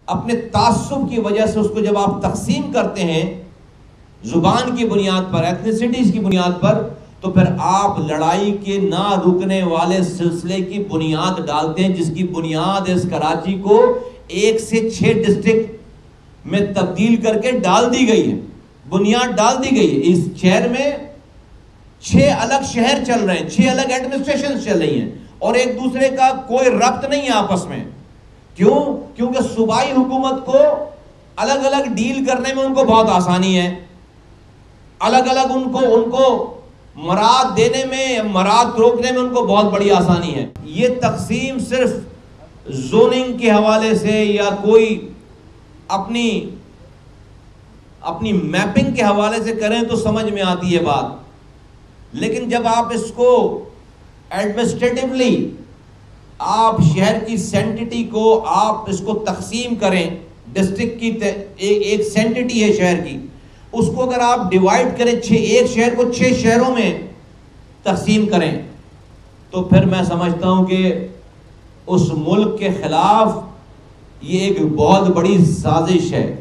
اپنے تعصب کی وجہ سے اس کو جب آپ تقسیم کرتے ہیں زبان کی بنیاد پر، ایتھنیسٹیز کی بنیاد پر، تو پھر آپ لڑائی کے نہ رکنے والے سلسلے کی بنیاد ڈالتے ہیں، جس کی بنیاد اس کراچی کو 1 سے 6 ڈسٹرکٹ میں تبدیل کر کے ڈال دی گئی ہے، بنیاد ڈال دی گئی ہے۔ اس شہر میں 6 الگ شہر چل رہے ہیں، 6 الگ ایڈمنسٹریشن چل رہی ہیں، اور ایک دوسرے کا کوئی ربط نہیں ہے آپس میں۔ کیوں؟ کیونکہ صوبائی حکومت کو الگ الگ ڈیل کرنے میں ان کو بہت آسانی ہے، الگ الگ ان کو مراد دینے میں، مراد روکنے میں ان کو بہت بڑی آسانی ہے۔ یہ تقسیم صرف زوننگ کے حوالے سے یا کوئی اپنی میپنگ کے حوالے سے کریں تو سمجھ میں آتی ہے بات، لیکن جب آپ اس کو ایڈمنسٹریٹولی آپ شہر کی سینٹٹی کو آپ اس کو تقسیم کریں، ڈسٹرکٹ کی ایک سینٹٹی ہے شہر کی، اس کو اگر آپ ڈیوائیڈ کریں، ایک شہر کو 6 شہروں میں تقسیم کریں، تو پھر میں سمجھتا ہوں کہ اس ملک کے خلاف یہ ایک بہت بڑی سازش ہے۔